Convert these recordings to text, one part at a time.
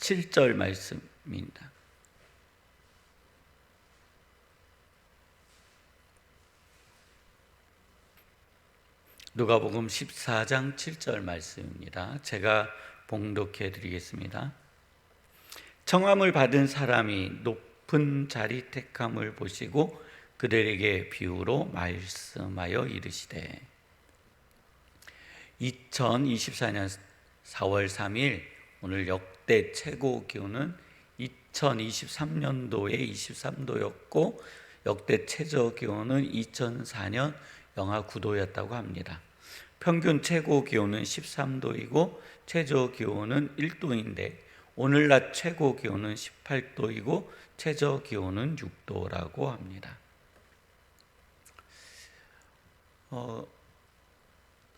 7절 말씀입니다. 누가복음 14장 7절 말씀입니다. 제가 봉독해 드리겠습니다. 청함을 받은 사람이 높은 자리 택함을 보시고 그들에게 비유로 말씀하여 이르시되 2024년 4월 3일 오늘 역대 최고 기온은 2023년도에 23도였고 역대 최저 기온은 2004년 영하 9도였다고 합니다. 평균 최고 기온은 13도이고 최저 기온은 1도인데 오늘 낮 최고 기온은 18도이고 최저 기온은 6도라고 합니다.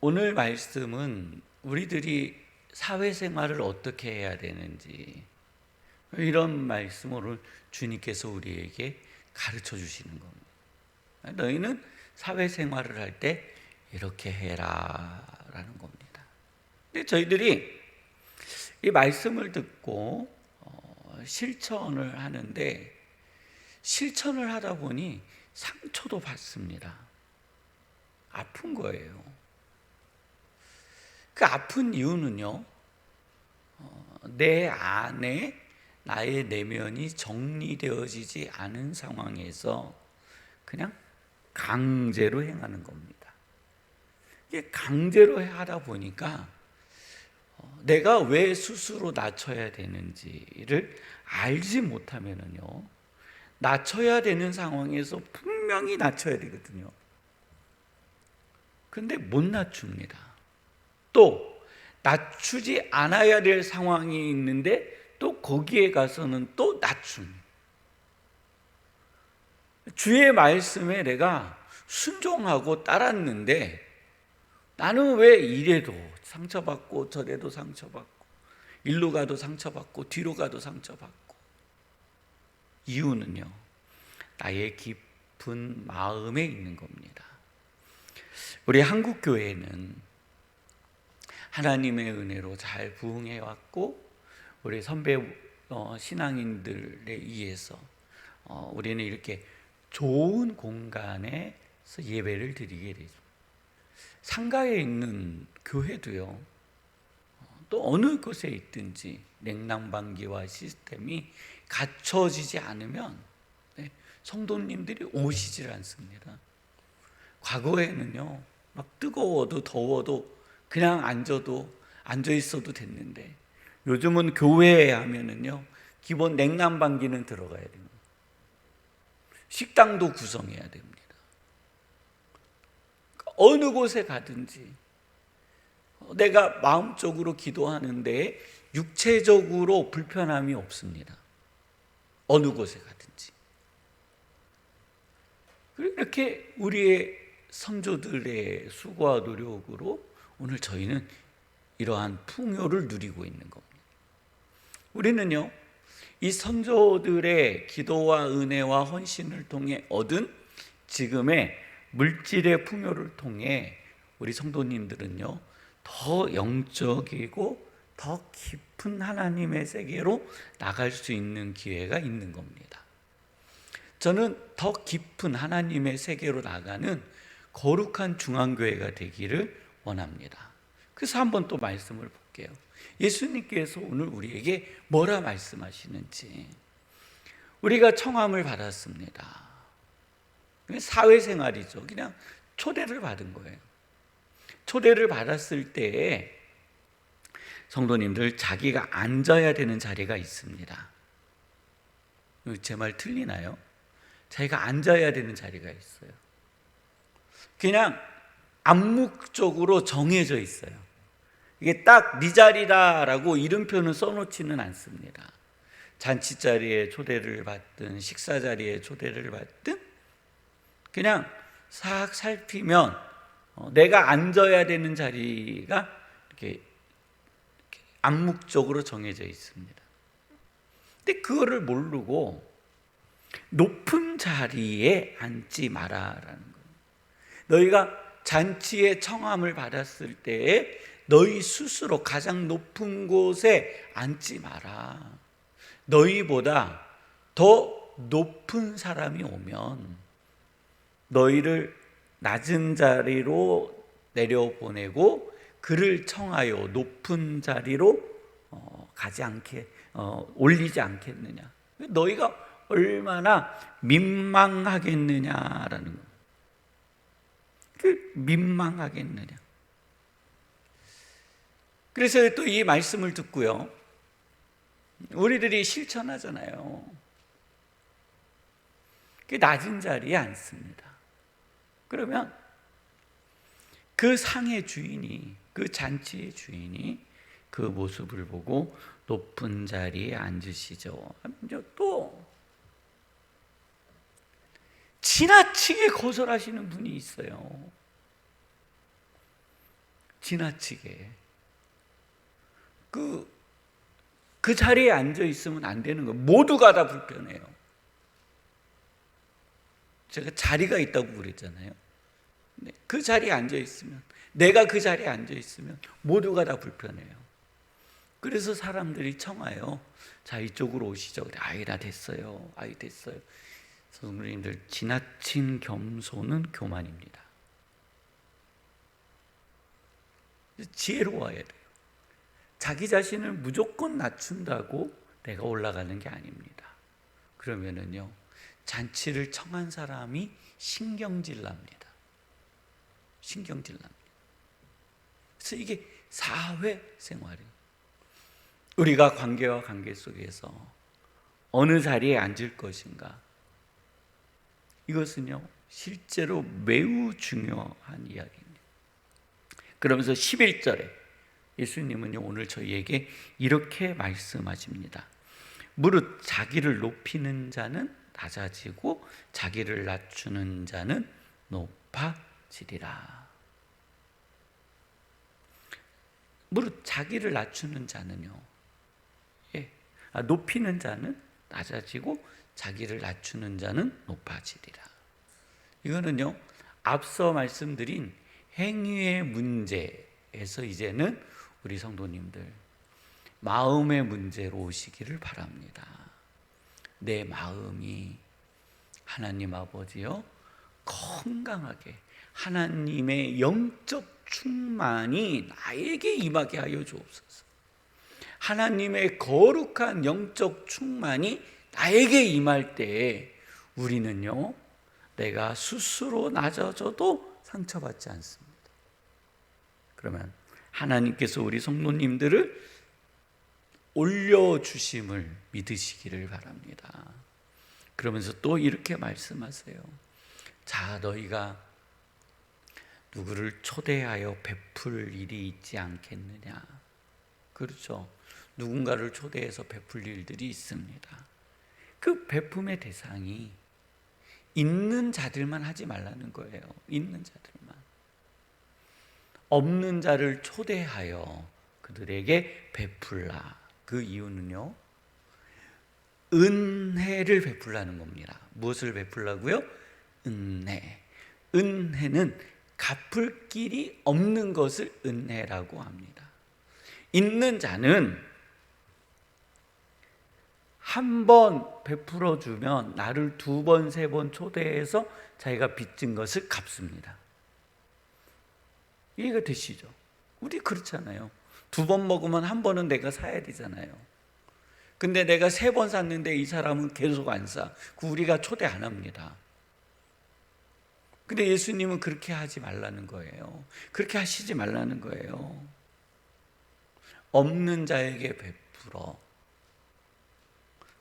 오늘 말씀은 우리들이 사회생활을 어떻게 해야 되는지 이런 말씀을 주님께서 우리에게 가르쳐 주시는 겁니다. 너희는 사회생활을 할 때 이렇게 해라 라는 겁니다. 근데 저희들이 이 말씀을 듣고 실천을 하는데 실천을 하다 보니 상처도 받습니다. 아픈 거예요. 그 아픈 이유는요, 내 안에 나의 내면이 정리되어지지 않은 상황에서 그냥 강제로 행하는 겁니다. 이게 강제로 하다 보니까 내가 왜 스스로 낮춰야 되는지를 알지 못하면은요, 낮춰야 되는 상황에서 분명히 낮춰야 되거든요. 근데 못 낮춥니다. 또 낮추지 않아야 될 상황이 있는데 또 거기에 가서는 또 낮춤. 주의 말씀에 내가 순종하고 따랐는데 나는 왜 이래도 상처받고 저래도 상처받고 일로 가도 상처받고 뒤로 가도 상처받고. 이유는요, 나의 깊은 마음에 있는 겁니다. 우리 한국교회는 하나님의 은혜로 잘 부흥해 왔고 우리 선배 신앙인들에 의해서 우리는 이렇게 좋은 공간에서 예배를 드리게 되죠. 상가에 있는 교회도요, 또 어느 곳에 있든지 냉난방기와 시스템이 갖춰지지 않으면 성도님들이 오시질 않습니다. 과거에는요, 막 뜨거워도 더워도 그냥 앉아 있어도 됐는데 요즘은 교회에 하면은요, 기본 냉난방기는 들어가야 됩니다. 식당도 구성해야 됩니다. 어느 곳에 가든지 내가 마음적으로 기도하는데 육체적으로 불편함이 없습니다. 어느 곳에 가든지. 이렇게 우리의 선조들의 수고와 노력으로 오늘 저희는 이러한 풍요를 누리고 있는 겁니다. 우리는요, 이 선조들의 기도와 은혜와 헌신을 통해 얻은 지금의 물질의 풍요를 통해 우리 성도님들은요, 더 영적이고 더 깊은 하나님의 세계로 나갈 수 있는 기회가 있는 겁니다. 저는 더 깊은 하나님의 세계로 나가는 거룩한 중앙교회가 되기를 원합니다. 그래서 한번 또 말씀을 볼게요. 예수님께서 오늘 우리에게 뭐라 말씀하시는지. 우리가 청함을 받았습니다. 사회생활이죠. 그냥 초대를 받은 거예요. 초대를 받았을 때에 성도님들 자기가 앉아야 되는 자리가 있습니다. 제 말 틀리나요? 자기가 앉아야 되는 자리가 있어요. 그냥 암묵적으로 정해져 있어요. 이게 딱 네 자리다라고 이름표는 써놓지는 않습니다. 잔치 자리에 초대를 받든 식사 자리에 초대를 받든 그냥 싹 살피면 내가 앉아야 되는 자리가 이렇게 암묵적으로 정해져 있습니다. 근데 그거를 모르고 높은 자리에 앉지 마라라는 거예요. 너희가 잔치에 청함을 받았을 때에 너희 스스로 가장 높은 곳에 앉지 마라. 너희보다 더 높은 사람이 오면 너희를 낮은 자리로 내려보내고 그를 청하여 높은 자리로 가지 않게 올리지 않겠느냐. 너희가 얼마나 민망하겠느냐라는 거. 그 민망하겠느냐. 그래서 또 이 말씀을 듣고요, 우리들이 실천하잖아요. 그 낮은 자리에 앉습니다. 그러면 그 상의 주인이, 그 잔치의 주인이 그 모습을 보고 높은 자리에 앉으시죠. 또 지나치게 거절하시는 분이 있어요. 지나치게 그 자리에 앉아 있으면 안 되는 거예요. 모두가 다 불편해요. 제가 자리가 있다고 그랬잖아요. 그 자리에 앉아 있으면, 내가 그 자리에 앉아 있으면 모두가 다 불편해요. 그래서 사람들이 청하요. 자, 이쪽으로 오시죠. 그래, 아이라 됐어요. 아이 됐어요. 선생님들, 지나친 겸손은 교만입니다. 지혜로워야 돼요. 자기 자신을 무조건 낮춘다고 내가 올라가는 게 아닙니다. 그러면은요, 잔치를 청한 사람이 신경질 납니다. 신경질 납니다. 그래서 이게 사회생활이에요. 우리가 관계와 관계 속에서 어느 자리에 앉을 것인가, 이것은요 실제로 매우 중요한 이야기입니다. 그러면서 11절에 예수님은요 오늘 저희에게 이렇게 말씀하십니다. 무릇 자기를 높이는 자는 낮아지고 자기를 낮추는 자는 높아지리라. 무릇 자기를 낮추는 자는요, 높이는 자는 낮아지고 자기를 낮추는 자는 높아지리라. 이거는요 앞서 말씀드린 행위의 문제에서 이제는 우리 성도님들 마음의 문제로 오시기를 바랍니다. 내 마음이 하나님 아버지요 건강하게 하나님의 영적 충만이 나에게 임하게 하여 주옵소서. 하나님의 거룩한 영적 충만이 나에게 임할 때에 우리는요 내가 스스로 낮아져도 상처받지 않습니다. 그러면 하나님께서 우리 성도님들을 올려주심을 믿으시기를 바랍니다. 그러면서 또 이렇게 말씀하세요. 자, 너희가 누구를 초대하여 베풀 일이 있지 않겠느냐. 그렇죠. 누군가를 초대해서 베풀 일들이 있습니다. 그 베품의 대상이 있는 자들만 하지 말라는 거예요. 있는 자들만. 없는 자를 초대하여 그들에게 베풀라. 그 이유는요, 은혜를 베풀라는 겁니다. 무엇을 베풀라고요? 은혜. 은혜는 갚을 길이 없는 것을 은혜라고 합니다. 있는 자는 한 번 베풀어 주면 나를 두 번, 세 번 초대해서 자기가 빚진 것을 갚습니다. 이해가 되시죠? 우리 그렇잖아요. 두 번 먹으면 한 번은 내가 사야 되잖아요. 근데 내가 세 번 샀는데 이 사람은 계속 안 사. 그 우리가 초대 안 합니다. 근데 예수님은 그렇게 하지 말라는 거예요. 그렇게 하시지 말라는 거예요. 없는 자에게 베풀어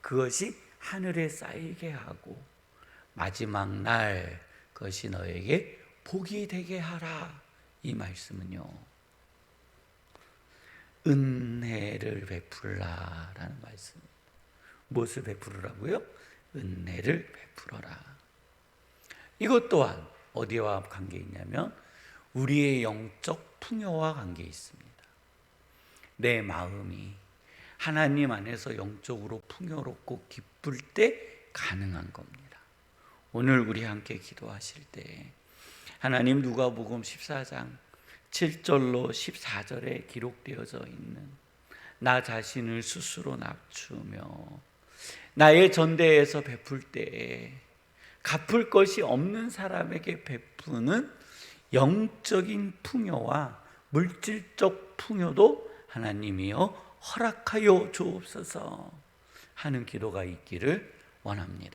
그것이 하늘에 쌓이게 하고 마지막 날 그것이 너에게 복이 되게 하라. 이 말씀은요 은혜를 베풀라라는 말씀입니다. 무엇을 베풀으라고요? 은혜를 베풀어라. 이것 또한 어디와 관계 있냐면 우리의 영적 풍요와 관계 있습니다. 내 마음이 하나님 안에서 영적으로 풍요롭고 기쁠 때 가능한 겁니다. 오늘 우리 함께 기도하실 때 하나님 누가복음 14장 7절로 14절에 기록되어져 있는 나 자신을 스스로 낮추며 나의 전대에서 베풀 때에 갚을 것이 없는 사람에게 베푸는 영적인 풍요와 물질적 풍요도 하나님이여 허락하여 주옵소서 하는 기도가 있기를 원합니다.